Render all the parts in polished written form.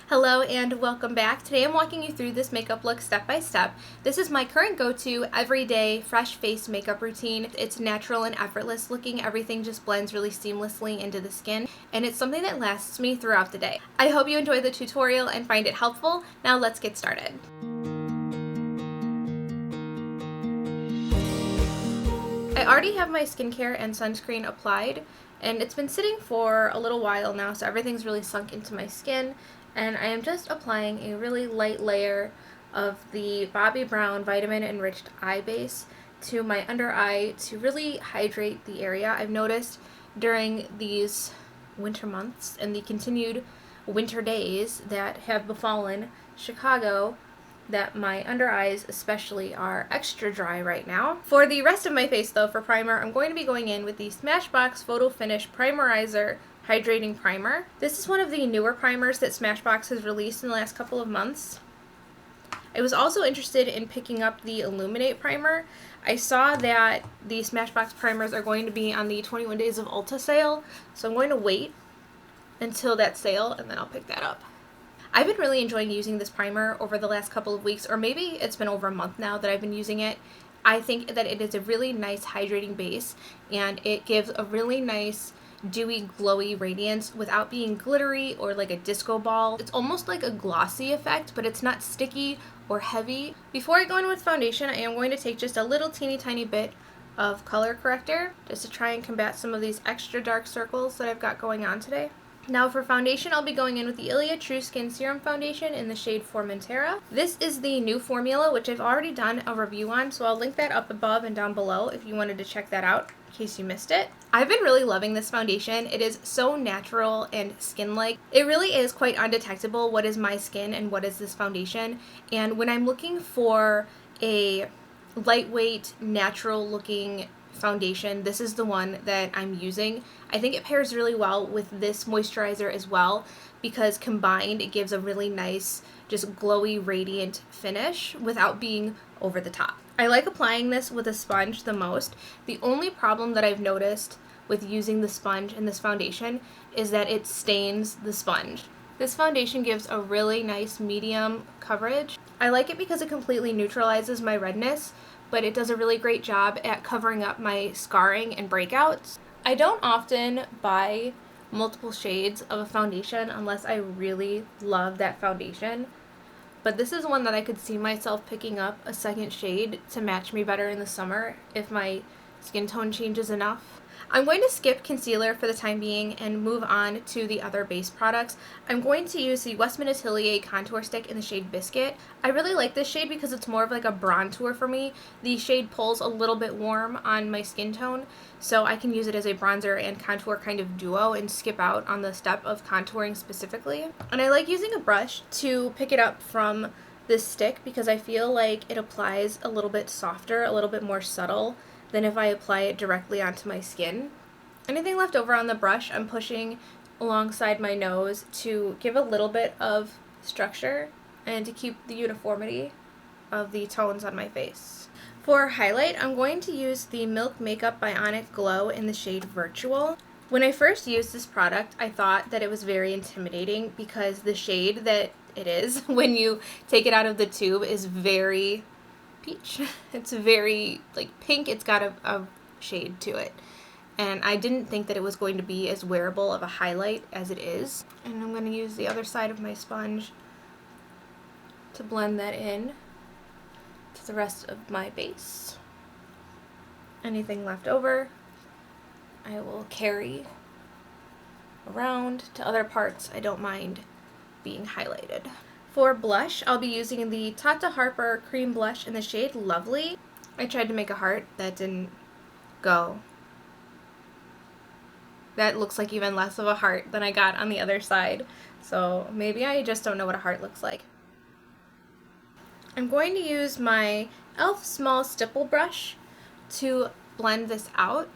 Hello and welcome back. Today I'm walking you through this makeup look step by step. This is my current go-to everyday fresh face makeup routine. It's natural and effortless looking. Everything just blends really seamlessly into the skin, and it's something that lasts me throughout the day. I hope you enjoy the tutorial and find it helpful. Now let's get started. I already have my skincare and sunscreen applied, and it's been sitting for a little while now, so everything's really sunk into my skin. And I am just applying a really light layer of the Bobbi Brown Vitamin Enriched Eye Base to my under eye to really hydrate the area. I've noticed during these winter months and the continued winter days that have befallen Chicago that my under eyes especially are extra dry right now. For the rest of my face though, for primer, I'm going to be going in with the Smashbox Photo Finish Primerizer Hydrating Primer. This is one of the newer primers that Smashbox has released in the last couple of months. I was also interested in picking up the Illuminate Primer. I saw that the Smashbox primers are going to be on the 21 Days of Ulta sale, so I'm going to wait until that sale and then I'll pick that up. I've been really enjoying using this primer over the last couple of weeks, or maybe it's been over a month now that I've been using it. I think that it is a really nice hydrating base, and it gives a really nice dewy, glowy radiance without being glittery or like a disco ball. It's almost like a glossy effect, but it's not sticky or heavy. Before I go in with foundation, I am going to take just a little teeny tiny bit of color corrector just to try and combat some of these extra dark circles that I've got going on today. Now for foundation, I'll be going in with the Ilia True Skin Serum Foundation in the shade Formentera. This is the new formula, which I've already done a review on, so I'll link that up above and down below if you wanted to check that out in case you missed it. I've been really loving this foundation. It is so natural and skin-like. It really is quite undetectable what is my skin and what is this foundation. And when I'm looking for a lightweight, natural-looking foundation, this is the one that I'm using. I think it pairs really well with this moisturizer as well, because combined it gives a really nice, just glowy, radiant finish without being over the top. I like applying this with a sponge the most. The only problem that I've noticed with using the sponge in this foundation is that it stains the sponge. This foundation gives a really nice medium coverage. I like it because it completely neutralizes my redness, but it does a really great job at covering up my scarring and breakouts. I don't often buy multiple shades of a foundation unless I really love that foundation, but this is one that I could see myself picking up a second shade to match me better in the summer if my skin tone changes enough. I'm going to skip concealer for the time being and move on to the other base products. I'm going to use the Westman Atelier contour stick in the shade Biscuit. I really like this shade because it's more of like a bronzer for me. The shade pulls a little bit warm on my skin tone, so I can use it as a bronzer and contour kind of duo and skip out on the step of contouring specifically. And I like using a brush to pick it up from this stick because I feel like it applies a little bit softer, a little bit more subtle than if I apply it directly onto my skin. Anything left over on the brush, I'm pushing alongside my nose to give a little bit of structure and to keep the uniformity of the tones on my face. For highlight, I'm going to use the Milk Makeup Bionic Glow in the shade Virtual. When I first used this product, I thought that it was very intimidating because the shade that it is when you take it out of the tube is very peach. It's very like pink. It's got a shade to it, and I didn't think that it was going to be as wearable of a highlight as it is. And I'm going to use the other side of my sponge to blend that in to the rest of my base. Anything left over I will carry around to other parts I don't mind being highlighted. For blush, I'll be using the Tata Harper Cream Blush in the shade Lovely. I tried to make a heart. That didn't go. That looks like even less of a heart than I got on the other side. So maybe I just don't know what a heart looks like. I'm going to use my e.l.f. Small Stipple Brush to blend this out.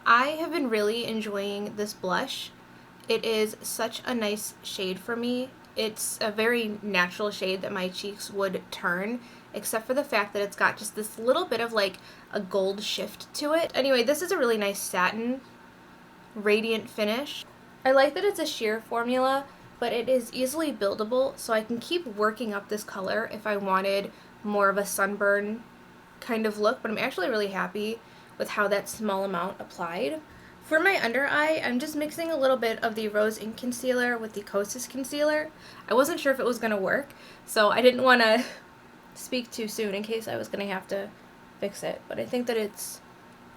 I have been really enjoying this blush. It is such a nice shade for me. It's a very natural shade that my cheeks would turn, except for the fact that it's got just this little bit of like a gold shift to it. Anyway, this is a really nice satin, radiant finish. I like that it's a sheer formula but it is easily buildable, so I can keep working up this color if I wanted more of a sunburn kind of look, but I'm actually really happy with how that small amount applied. For my under eye, I'm just mixing a little bit of the Rose Ink Concealer with the Kosas Concealer. I wasn't sure if it was going to work, so I didn't want to speak too soon in case I was going to have to fix it, but I think that it's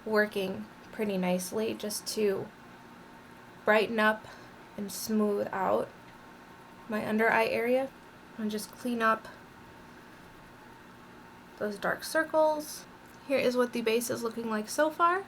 working pretty nicely just to brighten up and smooth out my under eye area and just clean up those dark circles. Here is what the base is looking like so far.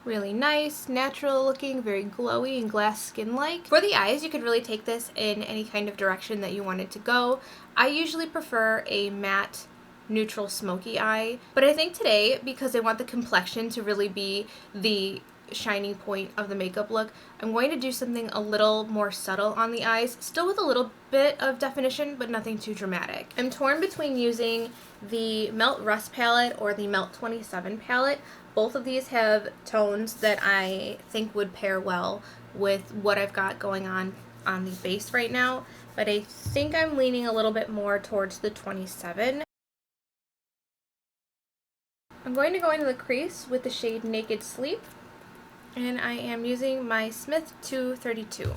Really nice, natural looking, very glowy and glass skin-like. For the eyes, you could really take this in any kind of direction that you wanted to go. I usually prefer a matte, neutral, smoky eye, but I think today, because I want the complexion to really be the shining point of the makeup look, I'm going to do something a little more subtle on the eyes, still with a little bit of definition, but nothing too dramatic. I'm torn between using the Melt Rust palette or the Melt 27 palette. Both of these have tones that I think would pair well with what I've got going on the base right now, but I think I'm leaning a little bit more towards the 27. I'm going to go into the crease with the shade Naked Sleep, and I am using my Smith 232.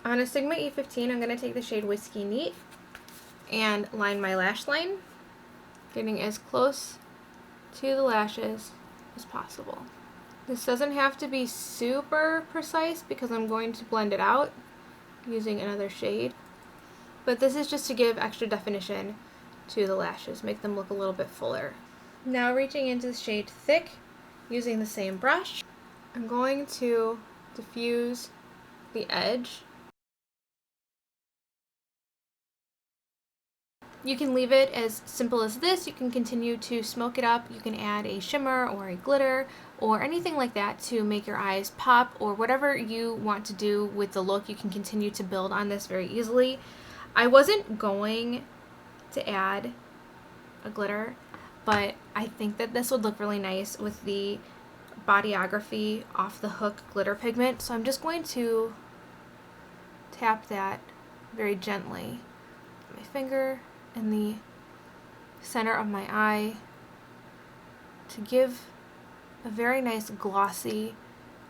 On a Sigma E15, I'm going to take the shade Whiskey Neat and line my lash line, getting as close to the lashes as possible. This doesn't have to be super precise because I'm going to blend it out using another shade, but this is just to give extra definition to the lashes, make them look a little bit fuller. Now reaching into the shade Thick, using the same brush, I'm going to diffuse the edge. You can leave it as simple as this. You can continue to smoke it up. You can add a shimmer or a glitter or anything like that to make your eyes pop, or whatever you want to do with the look. You can continue to build on this very easily. I wasn't going to add a glitter, but I think that this would look really nice with the Bodyography Off the Hook glitter pigment. So I'm just going to tap that very gently with my finger in the center of my eye to give a very nice glossy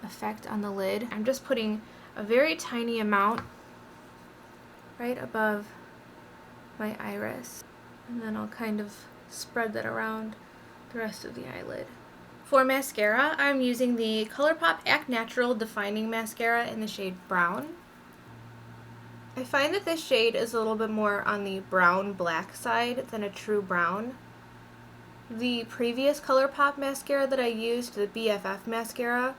effect on the lid. I'm just putting a very tiny amount right above my iris, and then I'll kind of spread that around the rest of the eyelid. For mascara, I'm using the ColourPop Act Natural Defining Mascara in the shade Brown. I find that this shade is a little bit more on the brown-black side than a true brown. The previous ColourPop mascara that I used, the BFF mascara,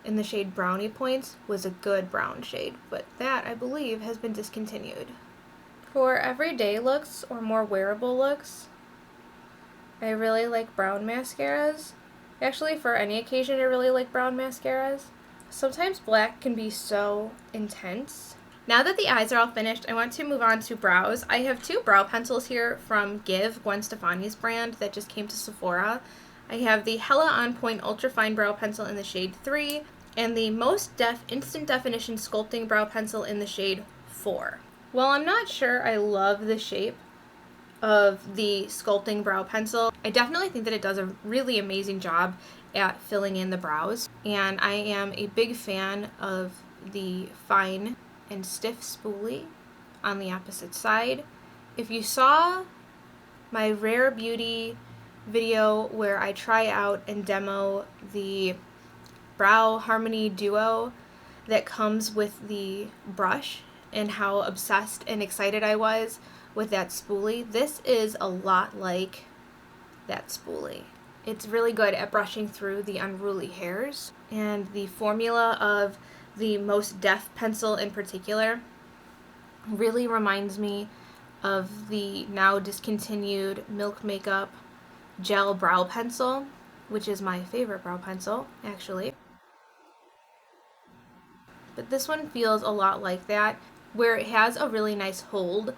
in the shade Brownie Points, was a good brown shade, but that, I believe, has been discontinued. For everyday looks or more wearable looks, I really like brown mascaras. Actually, for any occasion, I really like brown mascaras. Sometimes black can be so intense. Now that the eyes are all finished, I want to move on to brows. I have two brow pencils here from Give, Gwen Stefani's brand, that just came to Sephora. I have the Hella On Point Ultra Fine Brow Pencil in the shade 3, and the Most Def Instant Definition Sculpting Brow Pencil in the shade 4. While I'm not sure I love the shape of the sculpting brow pencil, I definitely think that it does a really amazing job at filling in the brows, and I am a big fan of the fine and stiff spoolie on the opposite side. If you saw my Rare Beauty video where I try out and demo the Brow Harmony Duo that comes with the brush and how obsessed and excited I was with that spoolie, this is a lot like that spoolie. It's really good at brushing through the unruly hairs, and the formula of the Most Def pencil in particular really reminds me of the now discontinued Milk Makeup gel brow pencil, which is my favorite brow pencil, actually. But this one feels a lot like that, where it has a really nice hold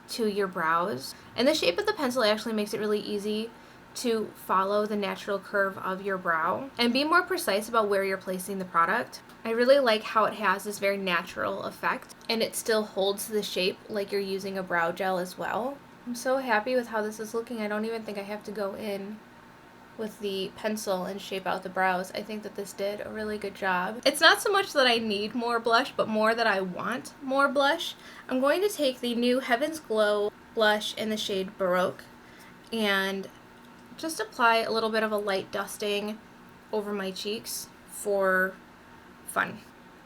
to your brows. And the shape of the pencil actually makes it really easy to follow the natural curve of your brow and be more precise about where you're placing the product. I really like how it has this very natural effect and it still holds the shape like you're using a brow gel as well. I'm so happy with how this is looking. I don't even think I have to go in with the pencil and shape out the brows. I think that this did a really good job. It's not so much that I need more blush, but more that I want more blush. I'm going to take the new Heaven's Glow blush in the shade Baroque and just apply a little bit of a light dusting over my cheeks for fun.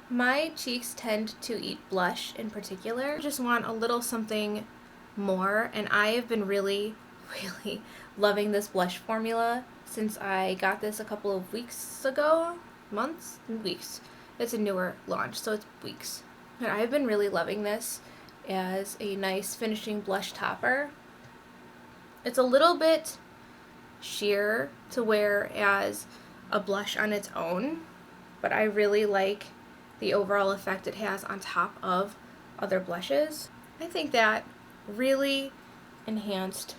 My cheeks tend to eat blush in particular. I just want a little something more, and I have been really loving this blush formula since I got this a couple of weeks ago. Months? Weeks. It's a newer launch, so it's weeks. But I've been really loving this as a nice finishing blush topper. It's a little bit sheer to wear as a blush on its own, but I really like the overall effect it has on top of other blushes. I think that really enhanced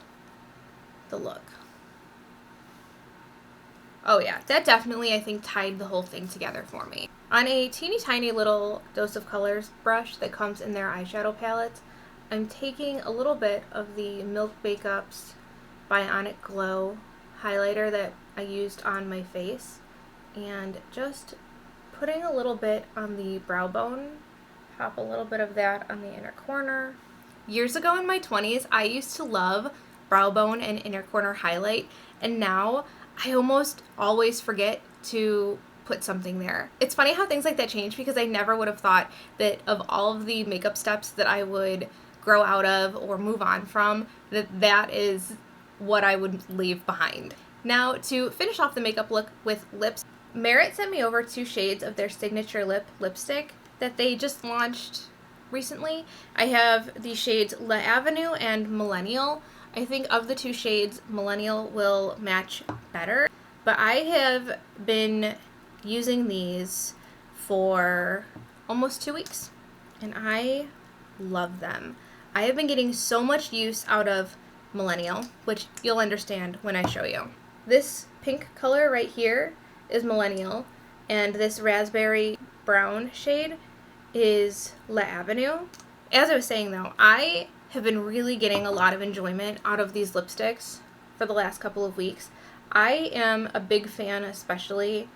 the look. Oh yeah, that definitely I think tied the whole thing together for me. On a teeny tiny little Dose of Colors brush that comes in their eyeshadow palette, I'm taking a little bit of the Milk Bakeup's Bionic Glow highlighter that I used on my face and just putting a little bit on the brow bone. Pop a little bit of that on the inner corner. Years ago in my 20s, I used to love brow bone and inner corner highlight, and now I almost always forget to put something there. It's funny how things like that change, because I never would have thought that of all of the makeup steps that I would grow out of or move on from, that is what I would leave behind. Now, to finish off the makeup look with lips, Merit sent me over 2 shades of their signature lipstick that they just launched recently. I have the shades La Avenue and Millennial. I think of the 2 shades, Millennial will match better, but I have been using these for almost 2 weeks and I love them. I have been getting so much use out of Millennial, which you'll understand when I show you. This pink color right here is Millennial, and this raspberry brown shade is La Avenue. As I was saying though, I have been really getting a lot of enjoyment out of these lipsticks for the last couple of weeks. I am a big fan especially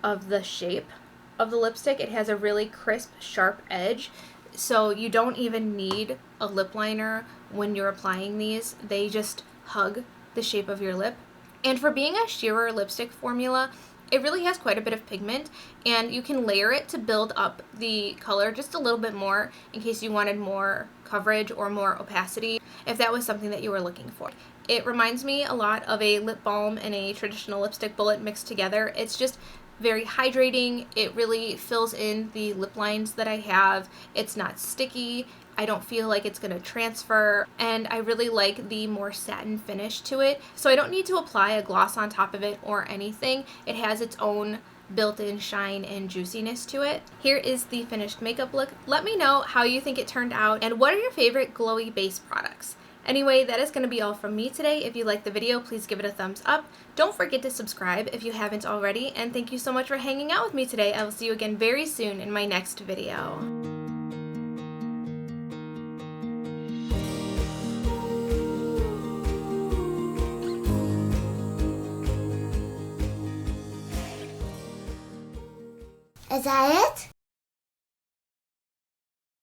of the shape of the lipstick. It has a really crisp, sharp edge, so you don't even need a lip liner when you're applying these. They just hug the shape of your lip. And for being a sheerer lipstick formula, it really has quite a bit of pigment, and you can layer it to build up the color just a little bit more in case you wanted more coverage or more opacity, if that was something that you were looking for. It reminds me a lot of a lip balm and a traditional lipstick bullet mixed together. It's just very hydrating. It really fills in the lip lines that I have. It's not sticky. I don't feel like it's going to transfer, and I really like the more satin finish to it. So I don't need to apply a gloss on top of it or anything. It has its own built-in shine and juiciness to it. Here is the finished makeup look. Let me know how you think it turned out and what are your favorite glowy base products. Anyway, that is going to be all from me today. If you liked the video, please give it a thumbs up. Don't forget to subscribe if you haven't already, and thank you so much for hanging out with me today. I will see you again very soon in my next video. Is that it?